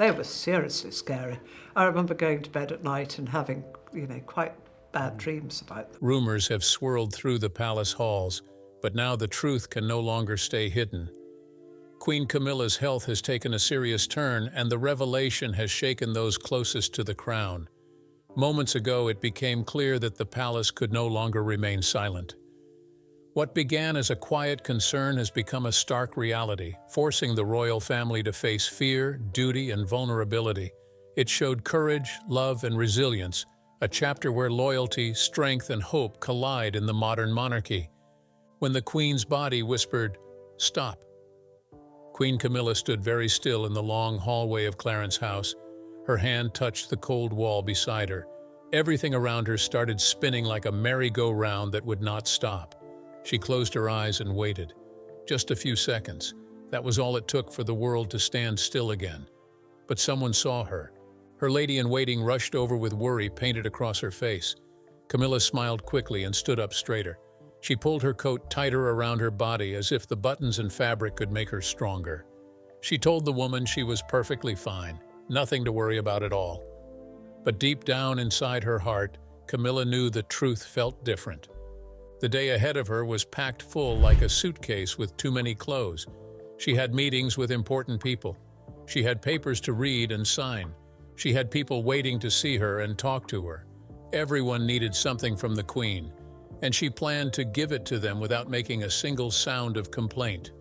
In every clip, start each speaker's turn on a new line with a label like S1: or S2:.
S1: They were seriously scary. I remember going to bed at night and having, quite bad dreams about them.
S2: Rumors have swirled through the palace halls, but now the truth can no longer stay hidden. Queen Camilla's health has taken a serious turn, and the revelation has shaken those closest to the crown. Moments ago, it became clear that the palace could no longer remain silent. What began as a quiet concern has become a stark reality, forcing the royal family to face fear, duty, and vulnerability. It showed courage, love, and resilience, a chapter where loyalty, strength, and hope collide in the modern monarchy. When the Queen's body whispered, "Stop," Queen Camilla stood very still in the long hallway of Clarence House. Her hand touched the cold wall beside her. Everything around her started spinning like a merry-go-round that would not stop. She closed her eyes and waited. Just a few seconds. That was all it took for the world to stand still again. But someone saw her. Her lady-in-waiting rushed over with worry painted across her face. Camilla smiled quickly and stood up straighter. She pulled her coat tighter around her body as if the buttons and fabric could make her stronger. She told the woman she was perfectly fine, nothing to worry about at all. But deep down inside her heart, Camilla knew the truth felt different. The day ahead of her was packed full like a suitcase with too many clothes. She had meetings with important people. She had papers to read and sign. She had people waiting to see her and talk to her. Everyone needed something from the Queen, and she planned to give it to them without making a single sound of complaint.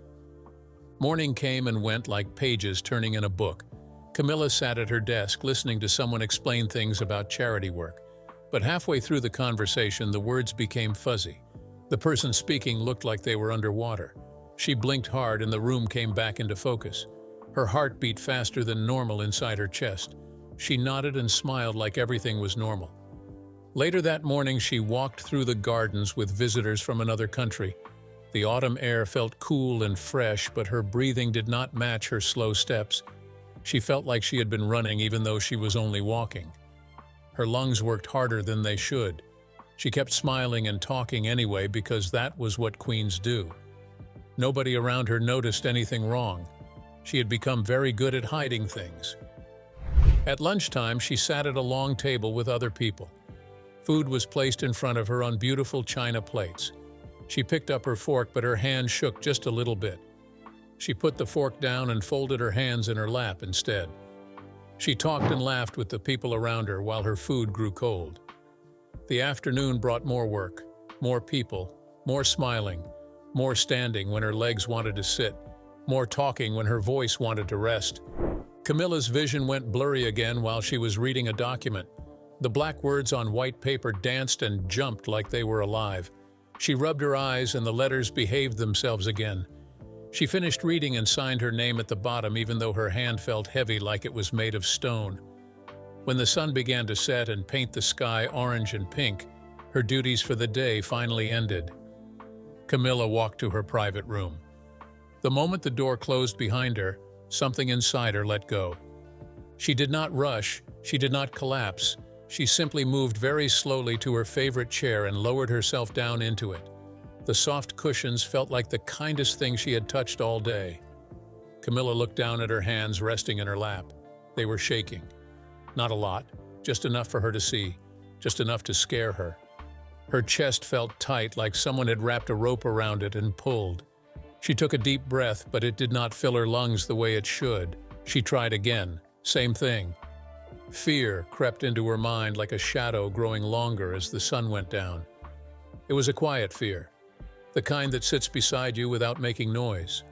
S2: Morning came and went like pages turning in a book. Camilla sat at her desk listening to someone explain things about charity work. But halfway through the conversation, the words became fuzzy. The person speaking looked like they were underwater. She blinked hard and the room came back into focus. Her heart beat faster than normal inside her chest. She nodded and smiled like everything was normal. Later that morning, she walked through the gardens with visitors from another country. The autumn air felt cool and fresh, but her breathing did not match her slow steps. She felt like she had been running even though she was only walking. Her lungs worked harder than they should. She kept smiling and talking anyway because that was what queens do. Nobody around her noticed anything wrong. She had become very good at hiding things. At lunchtime, she sat at a long table with other people. Food was placed in front of her on beautiful china plates. She picked up her fork, but her hand shook just a little bit. She put the fork down and folded her hands in her lap instead. She talked and laughed with the people around her while her food grew cold. The afternoon brought more work, more people, more smiling, more standing when her legs wanted to sit, more talking when her voice wanted to rest. Camilla's vision went blurry again while she was reading a document. The black words on white paper danced and jumped like they were alive. She rubbed her eyes and the letters behaved themselves again. She finished reading and signed her name at the bottom even though her hand felt heavy like it was made of stone. When the sun began to set and paint the sky orange and pink, her duties for the day finally ended. Camilla walked to her private room. The moment the door closed behind her, something inside her let go. She did not rush, she did not collapse. She simply moved very slowly to her favorite chair and lowered herself down into it. The soft cushions felt like the kindest thing she had touched all day. Camilla looked down at her hands resting in her lap. They were shaking. Not a lot, just enough for her to see, just enough to scare her. Her chest felt tight like someone had wrapped a rope around it and pulled. She took a deep breath, but it did not fill her lungs the way it should. She tried again. Same thing. Fear crept into her mind like a shadow growing longer as the sun went down. It was a quiet fear, the kind that sits beside you without making noise,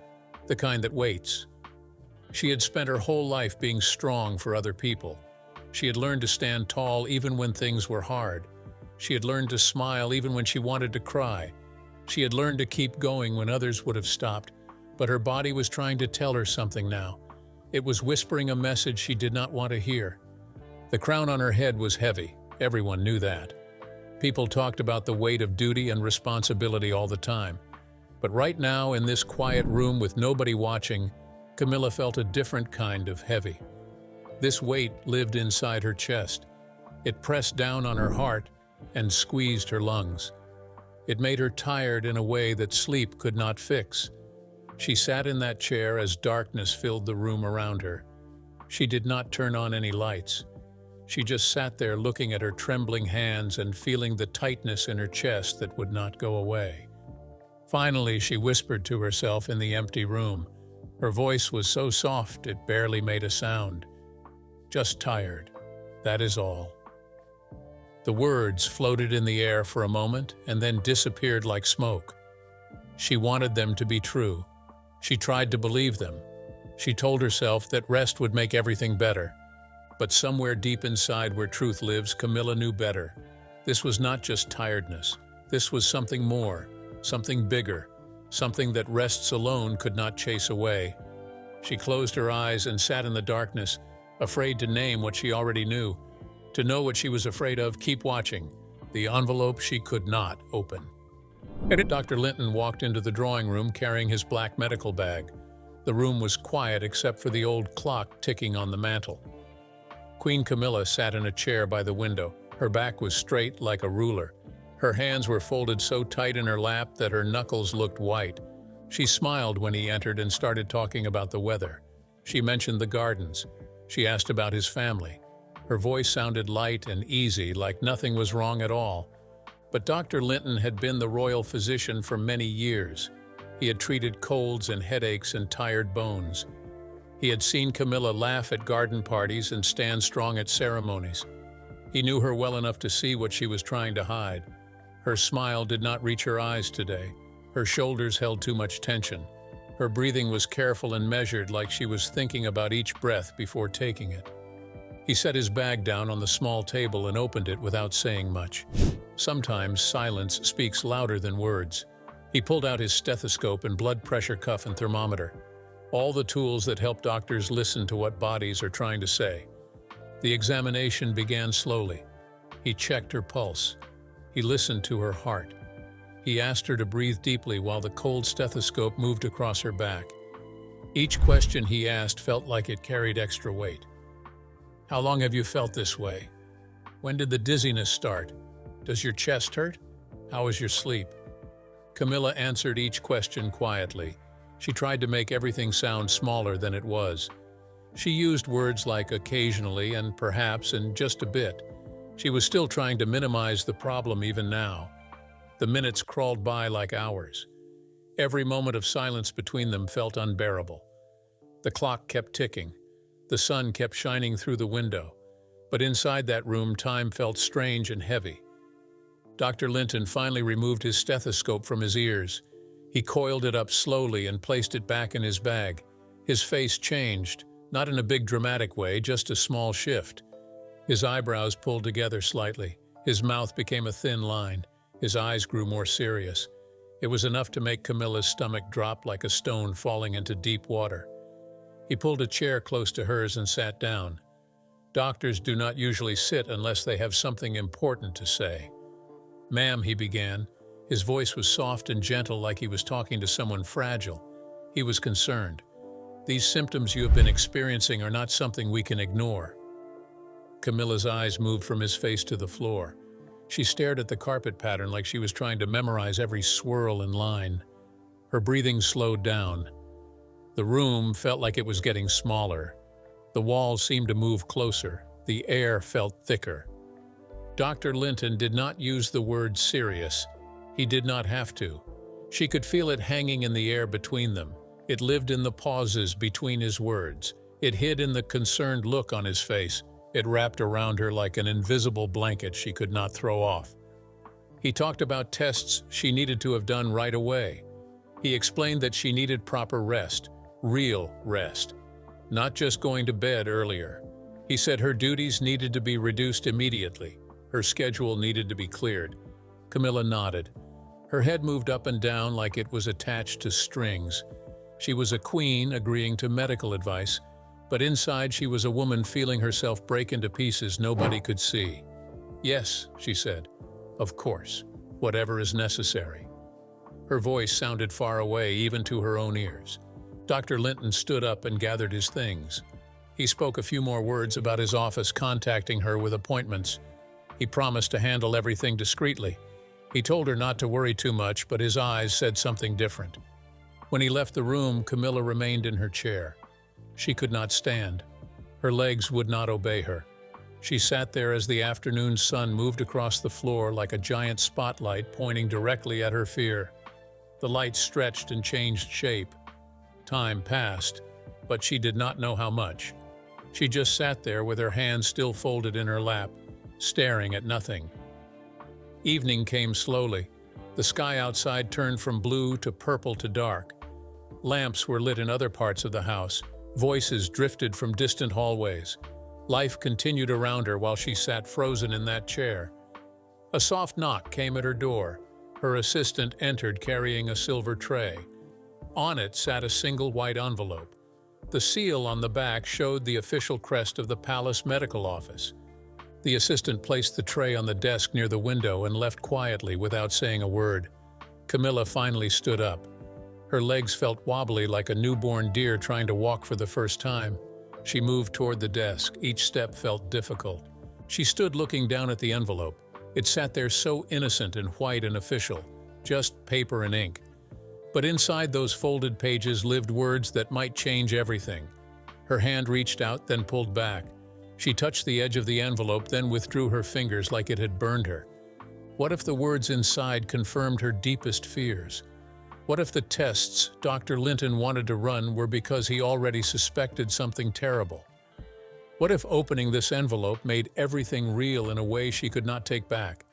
S2: the kind that waits. She had spent her whole life being strong for other people. She had learned to stand tall even when things were hard. She had learned to smile even when she wanted to cry. She had learned to keep going when others would have stopped, but her body was trying to tell her something now. It was whispering a message she did not want to hear. The crown on her head was heavy. Everyone knew that. People talked about the weight of duty and responsibility all the time. But right now, in this quiet room with nobody watching, Camilla felt a different kind of heavy. This weight lived inside her chest. It pressed down on her heart and squeezed her lungs. It made her tired in a way that sleep could not fix. She sat in that chair as darkness filled the room around her. She did not turn on any lights. She just sat there looking at her trembling hands and feeling the tightness in her chest that would not go away. Finally, she whispered to herself in the empty room. Her voice was so soft it barely made a sound. "Just tired. That is all." The words floated in the air for a moment and then disappeared like smoke. She wanted them to be true. She tried to believe them. She told herself that rest would make everything better. But somewhere deep inside where truth lives, Camilla knew better. This was not just tiredness. This was something more, something bigger, something that rests alone could not chase away. She closed her eyes and sat in the darkness, afraid to name what she already knew. To know what she was afraid of, keep watching. The envelope she could not open. Dr. Linton walked into the drawing room carrying his black medical bag. The room was quiet except for the old clock ticking on the mantel. Queen Camilla sat in a chair by the window. Her back was straight like a ruler. Her hands were folded so tight in her lap that her knuckles looked white. She smiled when he entered and started talking about the weather. She mentioned the gardens. She asked about his family. Her voice sounded light and easy, like nothing was wrong at all. But Dr. Linton had been the royal physician for many years. He had treated colds and headaches and tired bones. He had seen Camilla laugh at garden parties and stand strong at ceremonies. He knew her well enough to see what she was trying to hide. Her smile did not reach her eyes today. Her shoulders held too much tension. Her breathing was careful and measured, like she was thinking about each breath before taking it. He set his bag down on the small table and opened it without saying much. Sometimes silence speaks louder than words. He pulled out his stethoscope and blood pressure cuff and thermometer. All the tools that help doctors listen to what bodies are trying to say. The examination began slowly. He checked her pulse. He listened to her heart. He asked her to breathe deeply while the cold stethoscope moved across her back. Each question he asked felt like it carried extra weight. "How long have you felt this way? When did the dizziness start? Does your chest hurt? How is your sleep?" Camilla answered each question quietly. She tried to make everything sound smaller than it was. She used words like occasionally and perhaps and just a bit. She was still trying to minimize the problem even now. The minutes crawled by like hours. Every moment of silence between them felt unbearable. The clock kept ticking. The sun kept shining through the window. But inside that room, time felt strange and heavy. Dr. Linton finally removed his stethoscope from his ears. He coiled it up slowly and placed it back in his bag. His face changed, not in a big dramatic way, just a small shift. His eyebrows pulled together slightly. His mouth became a thin line. His eyes grew more serious. It was enough to make Camilla's stomach drop like a stone falling into deep water. He pulled a chair close to hers and sat down. Doctors do not usually sit unless they have something important to say. "Ma'am," he began. His voice was soft and gentle, like he was talking to someone fragile. He was concerned. "These symptoms you have been experiencing are not something we can ignore." Camilla's eyes moved from his face to the floor. She stared at the carpet pattern like she was trying to memorize every swirl and line. Her breathing slowed down. The room felt like it was getting smaller. The walls seemed to move closer. The air felt thicker. Dr. Linton did not use the word serious. He did not have to. She could feel it hanging in the air between them. It lived in the pauses between his words. It hid in the concerned look on his face. It wrapped around her like an invisible blanket she could not throw off. He talked about tests she needed to have done right away. He explained that she needed proper rest, real rest, not just going to bed earlier. He said her duties needed to be reduced immediately. Her schedule needed to be cleared. Camilla nodded. Her head moved up and down like it was attached to strings. She was a queen agreeing to medical advice, but inside she was a woman feeling herself break into pieces nobody could see. "Yes," she said. "Of course. Whatever is necessary." Her voice sounded far away, even to her own ears. Dr. Linton stood up and gathered his things. He spoke a few more words about his office contacting her with appointments. He promised to handle everything discreetly. He told her not to worry too much, but his eyes said something different. When he left the room, Camilla remained in her chair. She could not stand. Her legs would not obey her. She sat there as the afternoon sun moved across the floor like a giant spotlight pointing directly at her fear. The light stretched and changed shape. Time passed, but she did not know how much. She just sat there with her hands still folded in her lap, staring at nothing. Evening came slowly. The sky outside turned from blue to purple to dark. Lamps were lit in other parts of the house. Voices drifted from distant hallways. Life continued around her while she sat frozen in that chair. A soft knock came at her door. Her assistant entered carrying a silver tray. On it sat a single white envelope. The seal on the back showed the official crest of the Palace Medical Office. The assistant placed the tray on the desk near the window and left quietly without saying a word. Camilla finally stood up. Her legs felt wobbly like a newborn deer trying to walk for the first time. She moved toward the desk. Each step felt difficult. She stood looking down at the envelope. It sat there so innocent and white and official, just paper and ink. But inside those folded pages lived words that might change everything. Her hand reached out, then pulled back. She touched the edge of the envelope, then withdrew her fingers like it had burned her. What if the words inside confirmed her deepest fears? What if the tests Dr. Linton wanted to run were because he already suspected something terrible? What if opening this envelope made everything real in a way she could not take back?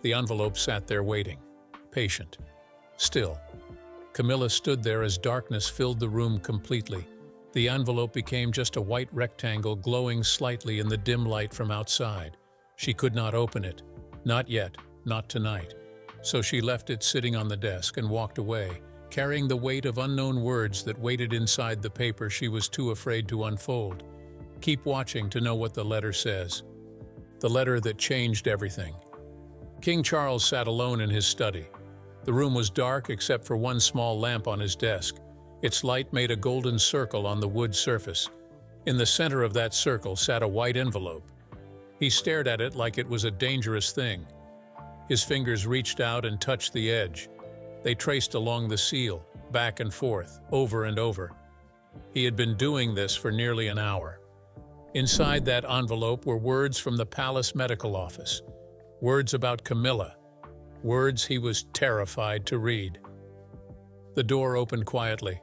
S2: The envelope sat there waiting, patient, still. Camilla stood there as darkness filled the room completely. The envelope became just a white rectangle glowing slightly in the dim light from outside. She could not open it. Not yet, not tonight. So she left it sitting on the desk and walked away, carrying the weight of unknown words that waited inside the paper she was too afraid to unfold. Keep watching to know what the letter says. The letter that changed everything. King Charles sat alone in his study. The room was dark except for one small lamp on his desk. Its light made a golden circle on the wood surface. In the center of that circle sat a white envelope. He stared at it like it was a dangerous thing. His fingers reached out and touched the edge. They traced along the seal, back and forth, over and over. He had been doing this for nearly an hour. Inside that envelope were words from the Palace Medical Office. Words about Camilla. Words he was terrified to read. The door opened quietly.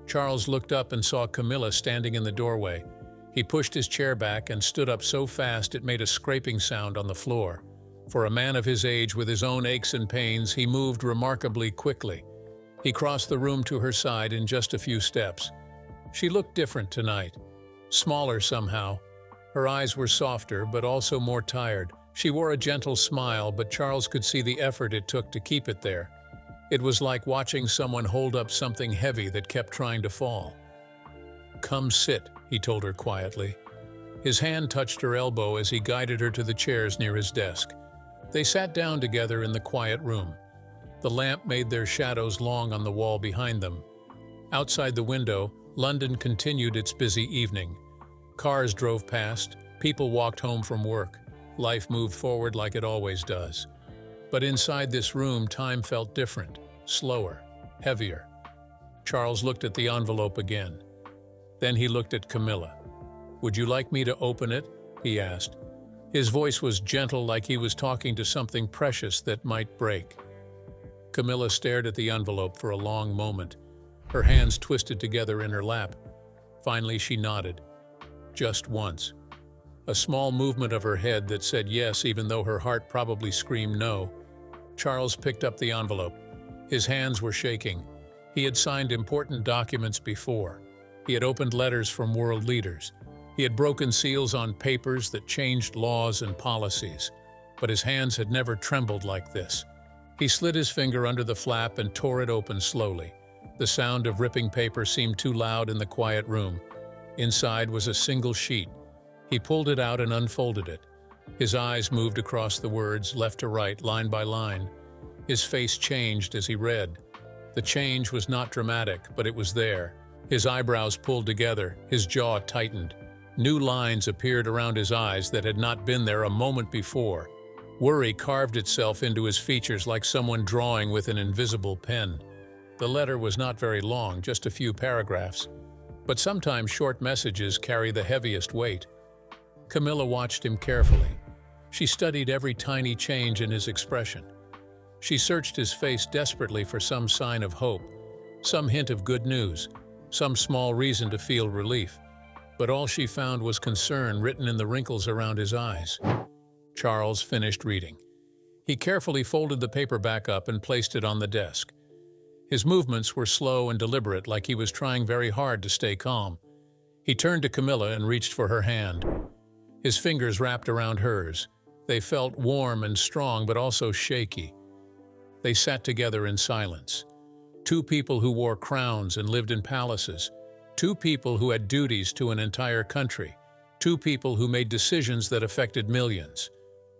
S2: Charles looked up and saw Camilla standing in the doorway. He pushed his chair back and stood up so fast it made a scraping sound on the floor. For a man of his age with his own aches and pains, he moved remarkably quickly. He crossed the room to her side in just a few steps. She looked different tonight, smaller somehow. Her eyes were softer, but also more tired. She wore a gentle smile, but Charles could see the effort it took to keep it there. It was like watching someone hold up something heavy that kept trying to fall. "Come sit," he told her quietly. His hand touched her elbow as he guided her to the chairs near his desk. They sat down together in the quiet room. The lamp made their shadows long on the wall behind them. Outside the window, London continued its busy evening. Cars drove past, people walked home from work. Life moved forward like it always does. But inside this room, time felt different, slower, heavier. Charles looked at the envelope again. Then he looked at Camilla. "Would you like me to open it?" he asked. His voice was gentle, like he was talking to something precious that might break. Camilla stared at the envelope for a long moment. Her hands twisted together in her lap. Finally, she nodded. Just once. A small movement of her head that said yes, even though her heart probably screamed no. Charles picked up the envelope. His hands were shaking. He had signed important documents before. He had opened letters from world leaders. He had broken seals on papers that changed laws and policies. But his hands had never trembled like this. He slid his finger under the flap and tore it open slowly. The sound of ripping paper seemed too loud in the quiet room. Inside was a single sheet. He pulled it out and unfolded it. His eyes moved across the words, left to right, line by line. His face changed as he read. The change was not dramatic, but it was there. His eyebrows pulled together, his jaw tightened. New lines appeared around his eyes that had not been there a moment before. Worry carved itself into his features like someone drawing with an invisible pen. The letter was not very long, just a few paragraphs. But sometimes short messages carry the heaviest weight. Camilla watched him carefully. She studied every tiny change in his expression. She searched his face desperately for some sign of hope, some hint of good news, some small reason to feel relief. But all she found was concern written in the wrinkles around his eyes. Charles finished reading. He carefully folded the paper back up and placed it on the desk. His movements were slow and deliberate, like he was trying very hard to stay calm. He turned to Camilla and reached for her hand. His fingers wrapped around hers. They felt warm and strong, but also shaky. They sat together in silence. Two people who wore crowns and lived in palaces. Two people who had duties to an entire country. Two people who made decisions that affected millions.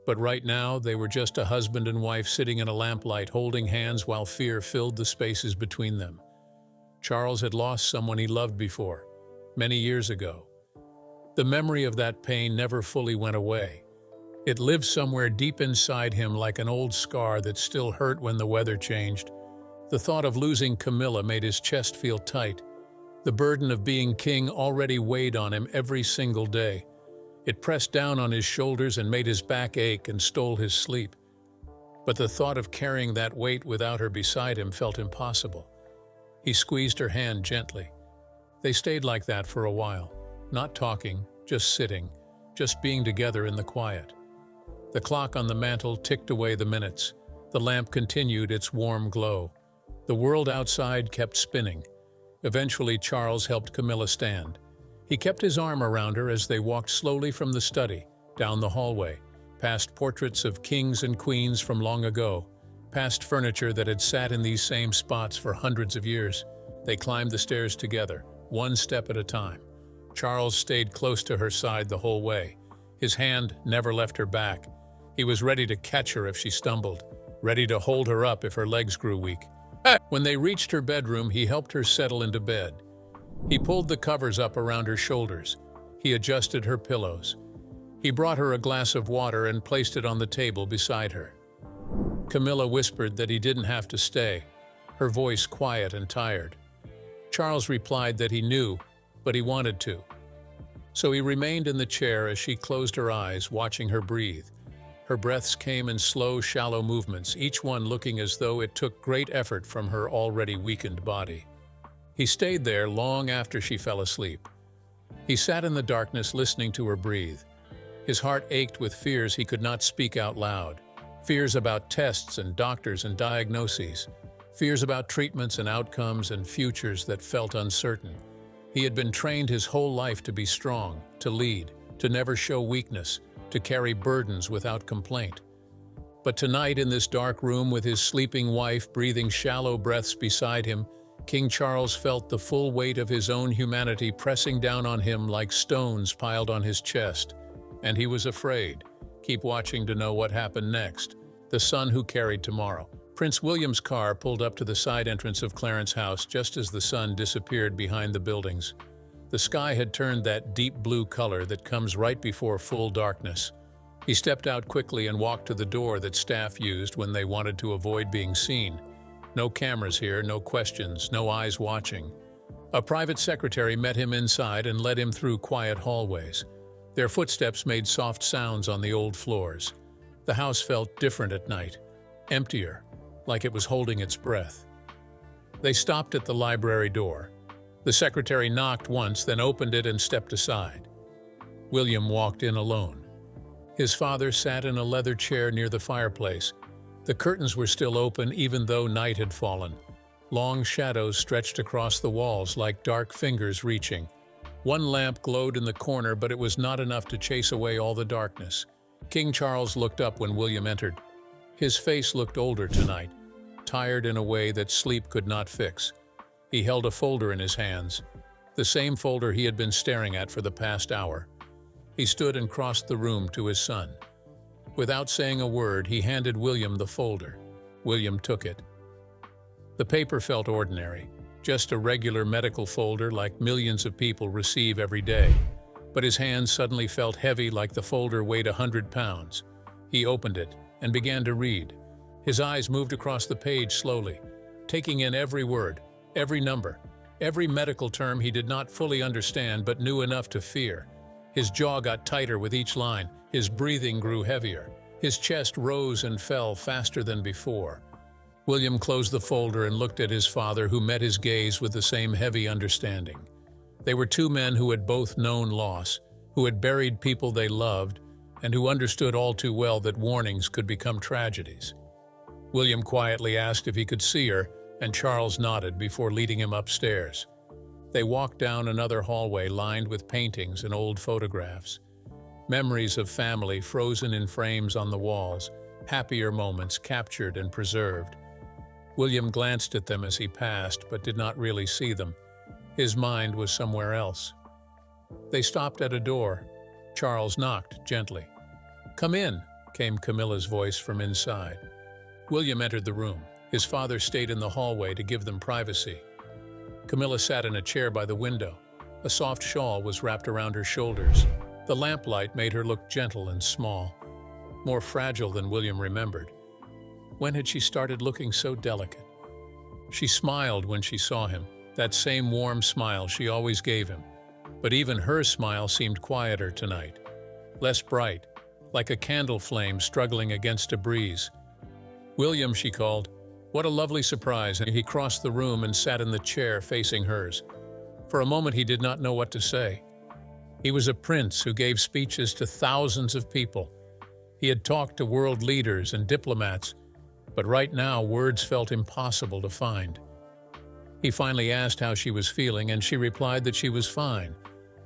S2: But right now, they were just a husband and wife sitting in a lamplight, holding hands while fear filled the spaces between them. Charles had lost someone he loved before, many years ago. The memory of that pain never fully went away. It lived somewhere deep inside him, like an old scar that still hurt when the weather changed. The thought of losing Camilla made his chest feel tight. The burden of being king already weighed on him every single day. It pressed down on his shoulders and made his back ache and stole his sleep. But the thought of carrying that weight without her beside him felt impossible. He squeezed her hand gently. They stayed like that for a while, not talking, just sitting, just being together in the quiet. The clock on the mantel ticked away the minutes. The lamp continued its warm glow. The world outside kept spinning. Eventually, Charles helped Camilla stand. He kept his arm around her as they walked slowly from the study, down the hallway, past portraits of kings and queens from long ago, past furniture that had sat in these same spots for hundreds of years. They climbed the stairs together, one step at a time. Charles stayed close to her side the whole way. His hand never left her back. He was ready to catch her if she stumbled, ready to hold her up if her legs grew weak. When they reached her bedroom, he helped her settle into bed. He pulled the covers up around her shoulders. He adjusted her pillows. He brought her a glass of water and placed it on the table beside her. Camilla whispered that he didn't have to stay, her voice quiet and tired. Charles replied that he knew, but he wanted to. So he remained in the chair as she closed her eyes, watching her breathe. Her breaths came in slow, shallow movements, each one looking as though it took great effort from her already weakened body. He stayed there long after she fell asleep. He sat in the darkness listening to her breathe. His heart ached with fears he could not speak out loud. Fears about tests and doctors and diagnoses. Fears about treatments and outcomes and futures that felt uncertain. He had been trained his whole life to be strong, to lead, to never show weakness, to carry burdens without complaint. But tonight, in this dark room with his sleeping wife breathing shallow breaths beside him, King Charles felt the full weight of his own humanity pressing down on him like stones piled on his chest. And he was afraid. Keep watching to know what happened next. The son who carried tomorrow. Prince William's car pulled up to the side entrance of Clarence's house just as the sun disappeared behind the buildings. The sky had turned that deep blue color that comes right before full darkness. He stepped out quickly and walked to the door that staff used when they wanted to avoid being seen. No cameras here, no questions, no eyes watching. A private secretary met him inside and led him through quiet hallways. Their footsteps made soft sounds on the old floors. The house felt different at night, emptier, like it was holding its breath. They stopped at the library door. The secretary knocked once, then opened it and stepped aside. William walked in alone. His father sat in a leather chair near the fireplace. The curtains were still open even though night had fallen. Long shadows stretched across the walls like dark fingers reaching. One lamp glowed in the corner, but it was not enough to chase away all the darkness. King Charles looked up when William entered. His face looked older tonight, tired in a way that sleep could not fix. He held a folder in his hands, the same folder he had been staring at for the past hour. He stood and crossed the room to his son. Without saying a word, he handed William the folder. William took it. The paper felt ordinary, just a regular medical folder like millions of people receive every day. But his hands suddenly felt heavy, like the folder weighed 100 pounds. He opened it and began to read. His eyes moved across the page slowly, taking in every word, every number. Every medical term he did not fully understand but knew enough to fear. His jaw got tighter with each line, his breathing grew heavier. His chest rose and fell faster than before. William closed the folder and looked at his father, who met his gaze with the same heavy understanding. They were two men who had both known loss, who had buried people they loved, and who understood all too well that warnings could become tragedies. William quietly asked if he could see her, and Charles nodded before leading him upstairs. They walked down another hallway lined with paintings and old photographs. Memories of family frozen in frames on the walls, happier moments captured and preserved. William glanced at them as he passed, but did not really see them. His mind was somewhere else. They stopped at a door. Charles knocked gently. "Come in," came Camilla's voice from inside. William entered the room. His father stayed in the hallway to give them privacy. Camilla sat in a chair by the window. A soft shawl was wrapped around her shoulders. The lamplight made her look gentle and small, more fragile than William remembered. When had she started looking so delicate? She smiled when she saw him, that same warm smile she always gave him. But even her smile seemed quieter tonight, less bright, like a candle flame struggling against a breeze. "William," she called. "What a lovely surprise," and he crossed the room and sat in the chair facing hers. For a moment he did not know what to say. He was a prince who gave speeches to thousands of people. He had talked to world leaders and diplomats, but right now words felt impossible to find. He finally asked how she was feeling, and she replied that she was fine,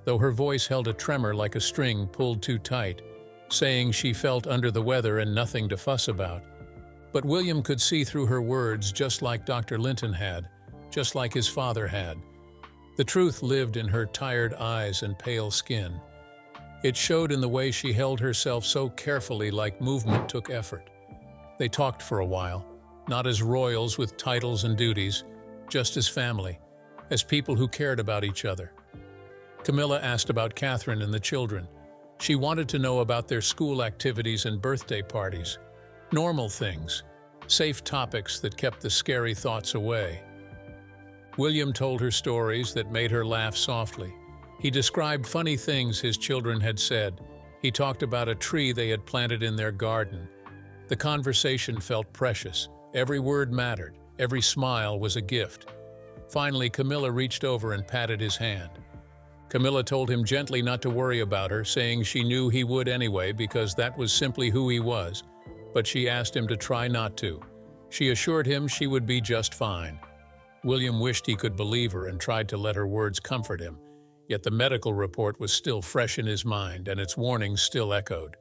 S2: though her voice held a tremor like a string pulled too tight, saying she felt under the weather and nothing to fuss about. But William could see through her words, just like Dr. Linton had, just like his father had. The truth lived in her tired eyes and pale skin. It showed in the way she held herself so carefully, like movement took effort. They talked for a while, not as royals with titles and duties, just as family, as people who cared about each other. Camilla asked about Catherine and the children. She wanted to know about their school activities and birthday parties. Normal things, safe topics that kept the scary thoughts away. William told her stories that made her laugh softly. He described funny things his children had said. He talked about a tree they had planted in their garden. The conversation felt precious. Every word mattered. Every smile was a gift. Finally, Camilla reached over and patted his hand. Camilla told him gently not to worry about her, saying she knew he would anyway because that was simply who he was. But she asked him to try not to. She assured him she would be just fine. William wished he could believe her and tried to let her words comfort him, yet the medical report was still fresh in his mind and its warnings still echoed.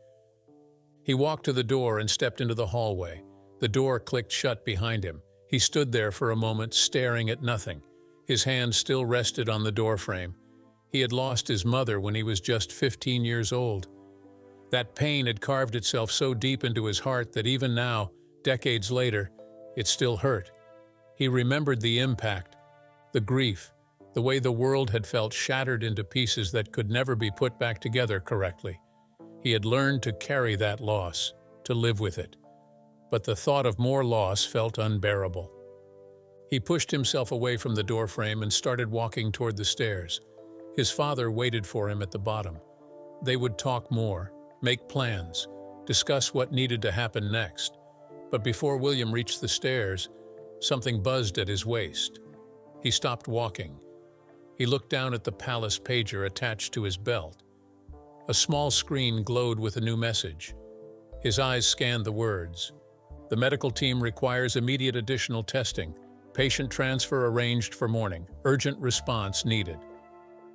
S2: He walked to the door and stepped into the hallway. The door clicked shut behind him. He stood there for a moment, staring at nothing. His hand still rested on the doorframe. He had lost his mother when he was just 15 years old. That pain had carved itself so deep into his heart that even now, decades later, it still hurt. He remembered the impact, the grief, the way the world had felt shattered into pieces that could never be put back together correctly. He had learned to carry that loss, to live with it. But the thought of more loss felt unbearable. He pushed himself away from the doorframe and started walking toward the stairs. His father waited for him at the bottom. They would talk more, make plans, discuss what needed to happen next. But before William reached the stairs, something buzzed at his waist. He stopped walking. He looked down at the palace pager attached to his belt. A small screen glowed with a new message. His eyes scanned the words. "The medical team requires immediate additional testing. Patient transfer arranged for morning. Urgent response needed."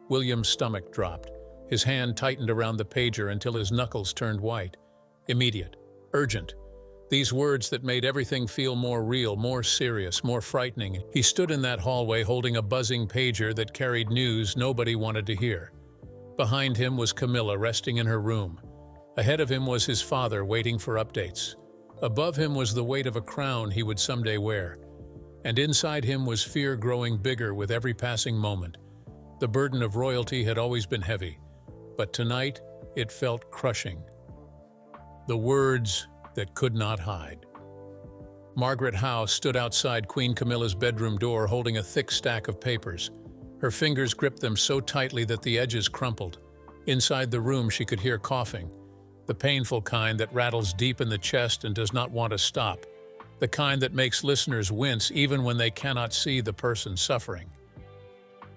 S2: William's stomach dropped. His hand tightened around the pager until his knuckles turned white. Immediate. Urgent. These words that made everything feel more real, more serious, more frightening. He stood in that hallway holding a buzzing pager that carried news nobody wanted to hear. Behind him was Camilla resting in her room. Ahead of him was his father waiting for updates. Above him was the weight of a crown he would someday wear. And inside him was fear growing bigger with every passing moment. The burden of royalty had always been heavy, but tonight it felt crushing. The words that could not hide. Margaret Howe stood outside Queen Camilla's bedroom door holding a thick stack of papers. Her fingers gripped them so tightly that the edges crumpled. Inside the room, she could hear coughing, the painful kind that rattles deep in the chest and does not want to stop, the kind that makes listeners wince even when they cannot see the person suffering.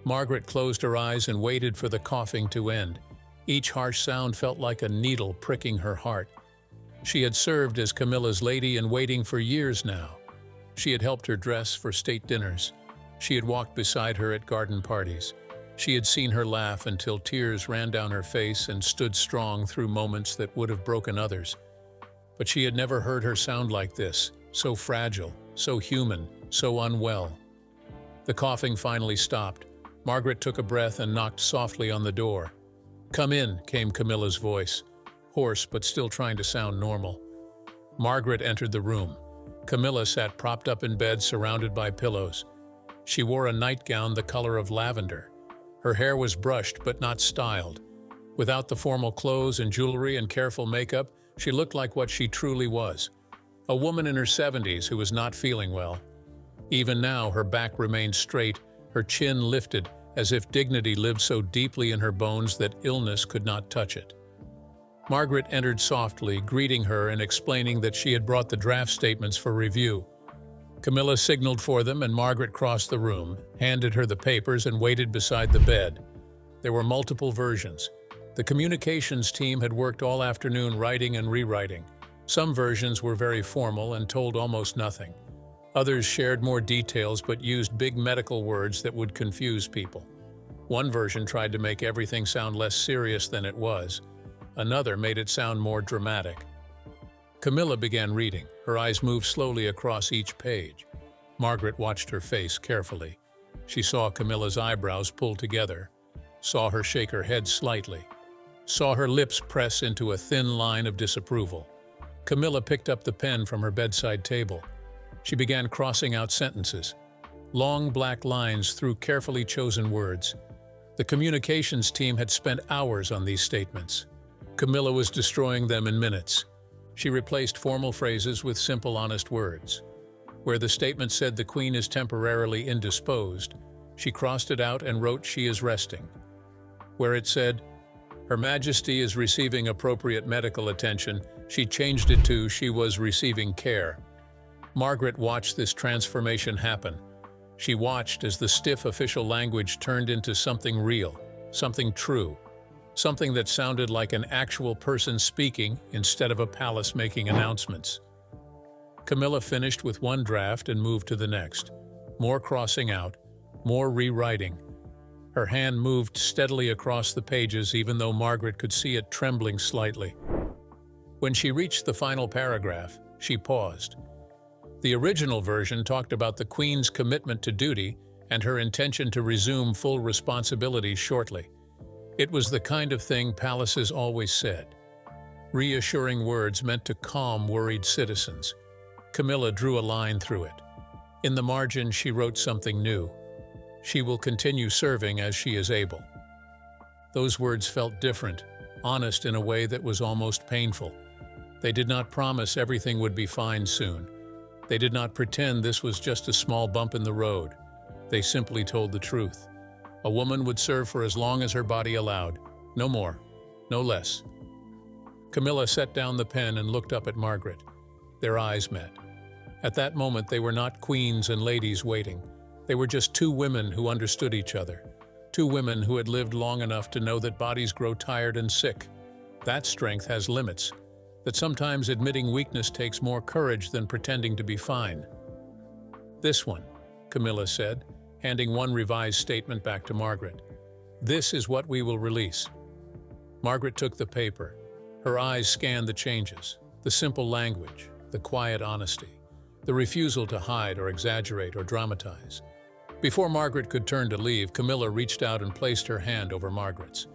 S2: Margaret closed her eyes and waited for the coughing to end. Each harsh sound felt like a needle pricking her heart. She had served as Camilla's lady-in-waiting for years now. She had helped her dress for state dinners. She had walked beside her at garden parties. She had seen her laugh until tears ran down her face and stood strong through moments that would have broken others. But she had never heard her sound like this, so fragile, so human, so unwell. The coughing finally stopped. Margaret took a breath and knocked softly on the door. "Come in," came Camilla's voice, hoarse but still trying to sound normal. Margaret entered the room. Camilla sat propped up in bed, surrounded by pillows. She wore a nightgown the color of lavender. Her hair was brushed but not styled. Without the formal clothes and jewelry and careful makeup, she looked like what she truly was, a woman in her 70s who was not feeling well. Even now, her back remained straight, her chin lifted, as if dignity lived so deeply in her bones that illness could not touch it. Margaret entered softly, greeting her and explaining that she had brought the draft statements for review. Camilla signaled for them, and Margaret crossed the room, handed her the papers, and waited beside the bed. There were multiple versions. The communications team had worked all afternoon writing and rewriting. Some versions were very formal and told almost nothing. Others shared more details but used big medical words that would confuse people. One version tried to make everything sound less serious than it was. Another made it sound more dramatic. Camilla began reading. Her eyes moved slowly across each page. Margaret watched her face carefully. She saw Camilla's eyebrows pull together, saw her shake her head slightly, saw her lips press into a thin line of disapproval. Camilla picked up the pen from her bedside table. She began crossing out sentences, long black lines through carefully chosen words. The communications team had spent hours on these statements. Camilla was destroying them in minutes. She replaced formal phrases with simple, honest words. Where the statement said the Queen is temporarily indisposed, she crossed it out and wrote she is resting. Where it said, Her Majesty is receiving appropriate medical attention, she changed it to she was receiving care. Margaret watched this transformation happen. She watched as the stiff official language turned into something real, something true, something that sounded like an actual person speaking instead of a palace making announcements. Camilla finished with one draft and moved to the next. More crossing out, more rewriting. Her hand moved steadily across the pages even though Margaret could see it trembling slightly. When she reached the final paragraph, she paused. The original version talked about the Queen's commitment to duty and her intention to resume full responsibility shortly. It was the kind of thing palaces always said. Reassuring words meant to calm worried citizens. Camilla drew a line through it. In the margin, she wrote something new. She will continue serving as she is able. Those words felt different, honest in a way that was almost painful. They did not promise everything would be fine soon. They did not pretend this was just a small bump in the road. They simply told the truth. A woman would serve for as long as her body allowed. No more, no less. Camilla set down the pen and looked up at Margaret. Their eyes met. At that moment, they were not queens and ladies waiting. They were just two women who understood each other. Two women who had lived long enough to know that bodies grow tired and sick. That strength has limits. That sometimes admitting weakness takes more courage than pretending to be fine. This one, Camilla said, handing one revised statement back to Margaret. This is what we will release. Margaret took the paper. Her eyes scanned the changes, the simple language, the quiet honesty, the refusal to hide or exaggerate or dramatize. Before Margaret could turn to leave, Camilla reached out and placed her hand over Margaret's.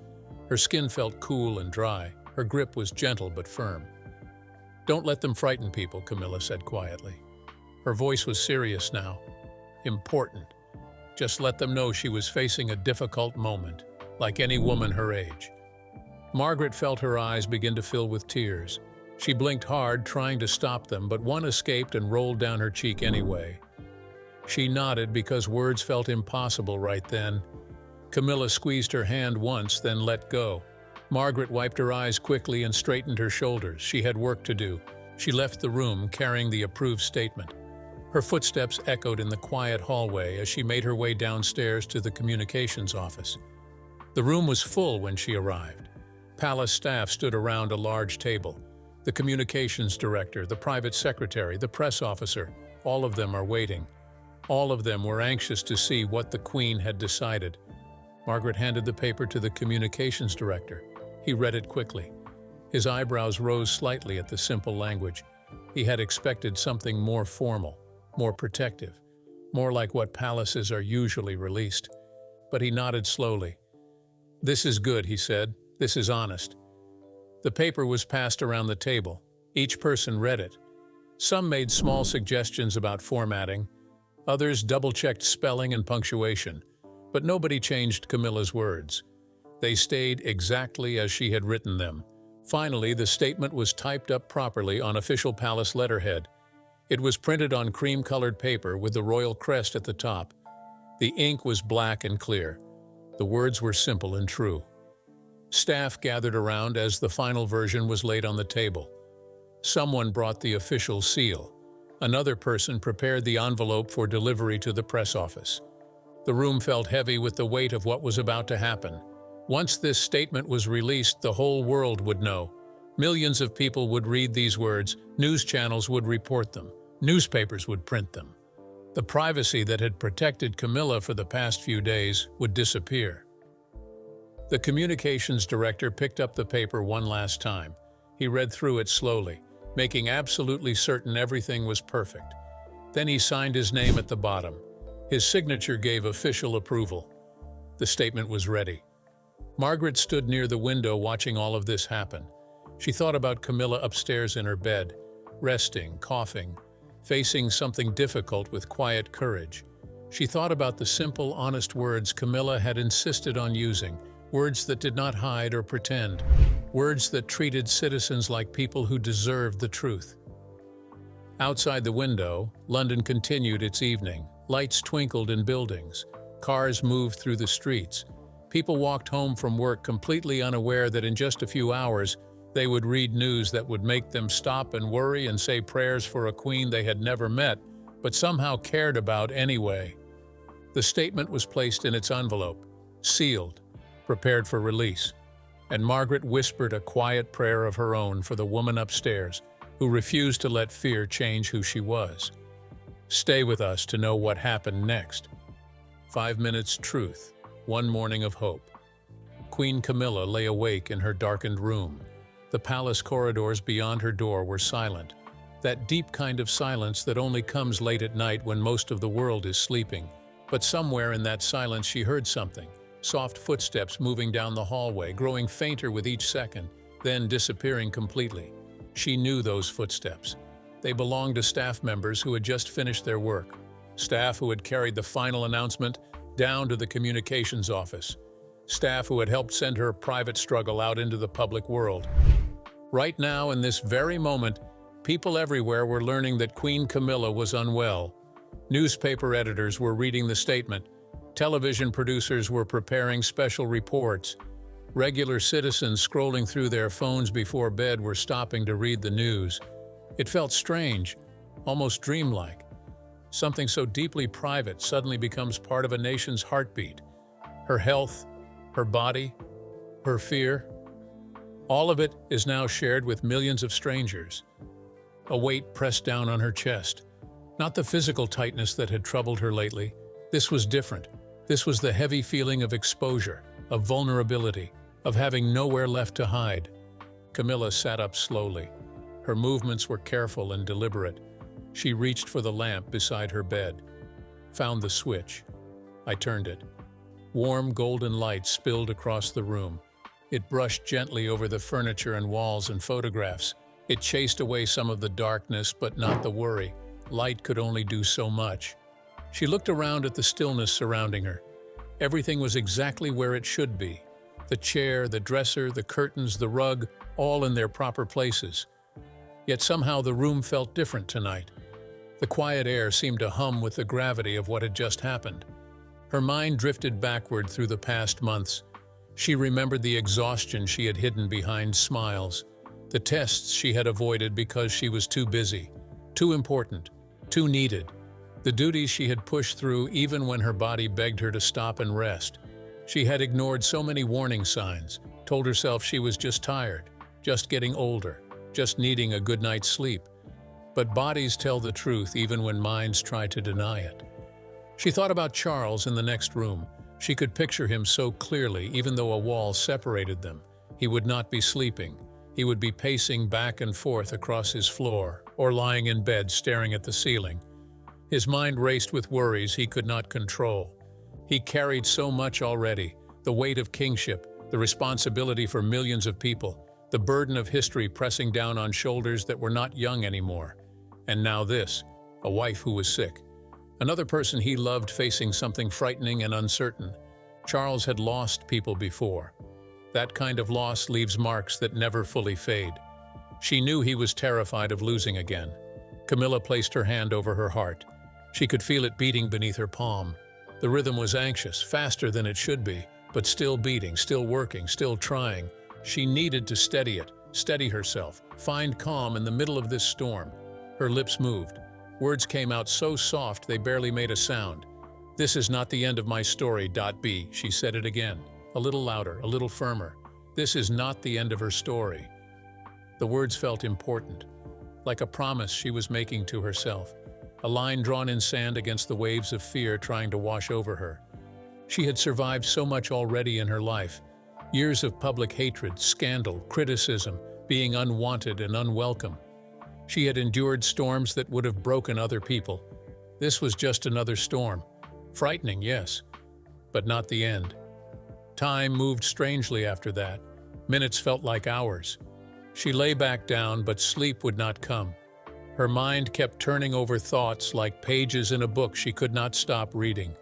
S2: Her skin felt cool and dry. Her grip was gentle but firm. Don't let them frighten people, Camilla said quietly. Her voice was serious now, important. Just let them know she was facing a difficult moment, like any woman her age. Margaret felt her eyes begin to fill with tears. She blinked hard, trying to stop them, but one escaped and rolled down her cheek anyway. She nodded because words felt impossible right then. Camilla squeezed her hand once, then let go. Margaret wiped her eyes quickly and straightened her shoulders. She had work to do. She left the room carrying the approved statement. Her footsteps echoed in the quiet hallway as she made her way downstairs to the communications office. The room was full when she arrived. Palace staff stood around a large table. The communications director, the private secretary, the press officer, all of them are waiting. All of them were anxious to see what the Queen had decided. Margaret handed the paper to the communications director. He read it quickly. His eyebrows rose slightly at the simple language. He had expected something more formal, more protective, more like what palaces are usually released. But he nodded slowly. "This is good," he said. "This is honest." The paper was passed around the table. Each person read it. Some made small suggestions about formatting. Others double-checked spelling and punctuation. But nobody changed Camilla's words. They stayed exactly as she had written them. Finally, the statement was typed up properly on official palace letterhead. It was printed on cream-colored paper with the royal crest at the top. The ink was black and clear. The words were simple and true. Staff gathered around as the final version was laid on the table. Someone brought the official seal. Another person prepared the envelope for delivery to the press office. The room felt heavy with the weight of what was about to happen. Once this statement was released, the whole world would know. Millions of people would read these words, news channels would report them, newspapers would print them. The privacy that had protected Camilla for the past few days would disappear. The communications director picked up the paper one last time. He read through it slowly, making absolutely certain everything was perfect. Then he signed his name at the bottom. His signature gave official approval. The statement was ready. Margaret stood near the window watching all of this happen. She thought about Camilla upstairs in her bed, resting, coughing, facing something difficult with quiet courage. She thought about the simple, honest words Camilla had insisted on using, words that did not hide or pretend, words that treated citizens like people who deserved the truth. Outside the window, London continued its evening. Lights twinkled in buildings. Cars moved through the streets. People walked home from work completely unaware that in just a few hours, they would read news that would make them stop and worry and say prayers for a queen they had never met, but somehow cared about anyway. The statement was placed in its envelope, sealed, prepared for release, and Margaret whispered a quiet prayer of her own for the woman upstairs who refused to let fear change who she was. Stay with us to know what happened next. 5 minutes truth, one morning of hope. Queen Camilla lay awake in her darkened room. The palace corridors beyond her door were silent, that deep kind of silence that only comes late at night when most of the world is sleeping. But somewhere in that silence she heard something, soft footsteps moving down the hallway, growing fainter with each second, then disappearing completely. She knew those footsteps. They belonged to staff members who had just finished their work, staff who had carried the final announcement down to the communications office, staff who had helped send her private struggle out into the public world. Right now, in this very moment, people everywhere were learning that Queen Camilla was unwell. Newspaper editors were reading the statement. Television producers were preparing special reports. Regular citizens scrolling through their phones before bed were stopping to read the news. It felt strange, almost dreamlike. Something so deeply private suddenly becomes part of a nation's heartbeat. Her health, her body, her fear. All of it is now shared with millions of strangers. A weight pressed down on her chest. Not the physical tightness that had troubled her lately. This was different. This was the heavy feeling of exposure, of vulnerability, of having nowhere left to hide. Camilla sat up slowly. Her movements were careful and deliberate. She reached for the lamp beside her bed, found the switch. I turned it. Warm golden light spilled across the room. It brushed gently over the furniture and walls and photographs. It chased away some of the darkness, but not the worry. Light could only do so much. She looked around at the stillness surrounding her. Everything was exactly where it should be. The chair, the dresser, the curtains, the rug, all in their proper places. Yet somehow the room felt different tonight. The quiet air seemed to hum with the gravity of what had just happened. Her mind drifted backward through the past months. She remembered the exhaustion she had hidden behind smiles, the tests she had avoided because she was too busy, too important, too needed, the duties she had pushed through even when her body begged her to stop and rest. She had ignored so many warning signs, told herself she was just tired, just getting older, just needing a good night's sleep. But bodies tell the truth even when minds try to deny it. She thought about Charles in the next room. She could picture him so clearly, even though a wall separated them. He would not be sleeping. He would be pacing back and forth across his floor, or lying in bed staring at the ceiling. His mind raced with worries he could not control. He carried so much already, the weight of kingship, the responsibility for millions of people, the burden of history pressing down on shoulders that were not young anymore. And now this, a wife who was sick. Another person he loved facing something frightening and uncertain. Charles had lost people before. That kind of loss leaves marks that never fully fade. She knew he was terrified of losing again. Camilla placed her hand over her heart. She could feel it beating beneath her palm. The rhythm was anxious, faster than it should be, but still beating, still working, still trying. She needed to steady it, steady herself, find calm in the middle of this storm. Her lips moved. Words came out so soft they barely made a sound. "This is not the end of my story, B," she said it again, a little louder, a little firmer. This is not the end of her story. The words felt important, like a promise she was making to herself, a line drawn in sand against the waves of fear trying to wash over her. She had survived so much already in her life. Years of public hatred, scandal, criticism, being unwanted and unwelcome. She had endured storms that would have broken other people. This was just another storm. Frightening, yes, but not the end. Time moved strangely after that. Minutes felt like hours. She lay back down, but sleep would not come. Her mind kept turning over thoughts like pages in a book she could not stop reading.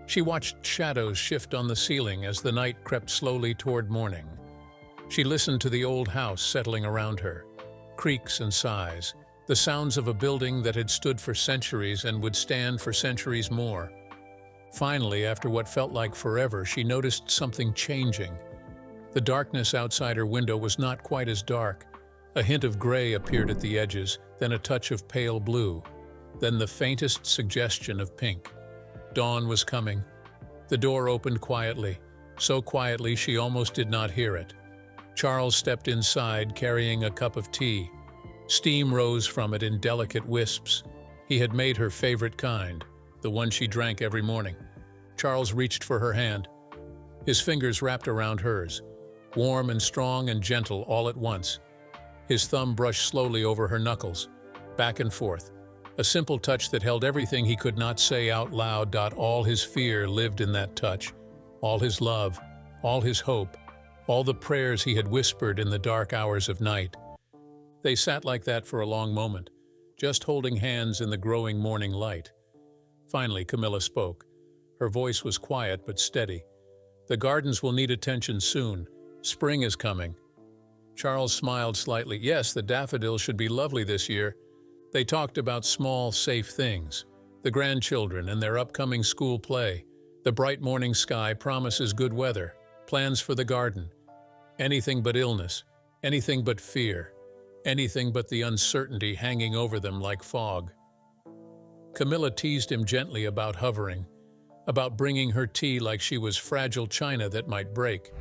S2: She watched shadows shift on the ceiling as the night crept slowly toward morning. She listened to the old house settling around her. Creaks and sighs, the sounds of a building that had stood for centuries and would stand for centuries more. Finally, after what felt like forever, she noticed something changing. The darkness outside her window was not quite as dark. A hint of gray appeared at the edges, then a touch of pale blue, then the faintest suggestion of pink. Dawn was coming. The door opened quietly, so quietly she almost did not hear it. Charles stepped inside, carrying a cup of tea. Steam rose from it in delicate wisps. He had made her favorite kind, the one she drank every morning. Charles reached for her hand. His fingers wrapped around hers, warm and strong and gentle all at once. His thumb brushed slowly over her knuckles, back and forth. A simple touch that held everything he could not say out loud. All his fear lived in that touch, all his love, all his hope, all the prayers he had whispered in the dark hours of night. They sat like that for a long moment, just holding hands in the growing morning light. Finally, Camilla spoke. Her voice was quiet but steady. "The gardens will need attention soon. Spring is coming." Charles smiled slightly. Yes, the daffodils should be lovely this year. They talked about small, safe things. The grandchildren and their upcoming school play. The bright morning sky promises good weather. Plans for the garden. Anything but illness. Anything but fear. Anything but the uncertainty hanging over them like fog. Camilla teased him gently about hovering, about bringing her tea like she was fragile china that might break.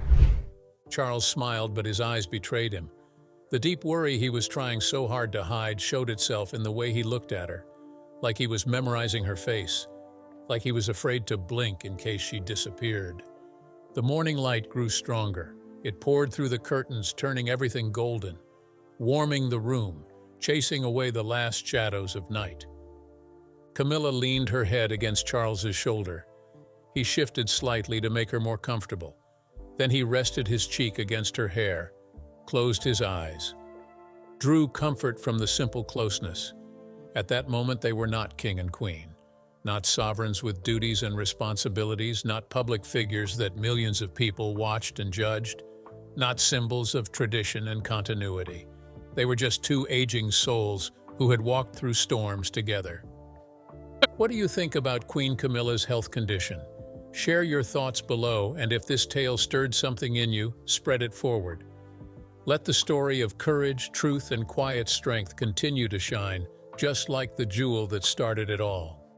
S2: Charles smiled, but his eyes betrayed him. The deep worry he was trying so hard to hide showed itself in the way he looked at her, like he was memorizing her face, like he was afraid to blink in case she disappeared. The morning light grew stronger. It poured through the curtains, turning everything golden, warming the room, chasing away the last shadows of night. Camilla leaned her head against Charles's shoulder. He shifted slightly to make her more comfortable. Then he rested his cheek against her hair, closed his eyes, drew comfort from the simple closeness. At that moment, they were not king and queen, not sovereigns with duties and responsibilities, not public figures that millions of people watched and judged, not symbols of tradition and continuity. They were just two aging souls who had walked through storms together. What do you think about Queen Camilla's health condition? Share your thoughts below, and if this tale stirred something in you, spread it forward. Let the story of courage, truth, and quiet strength continue to shine, just like the jewel that started it all.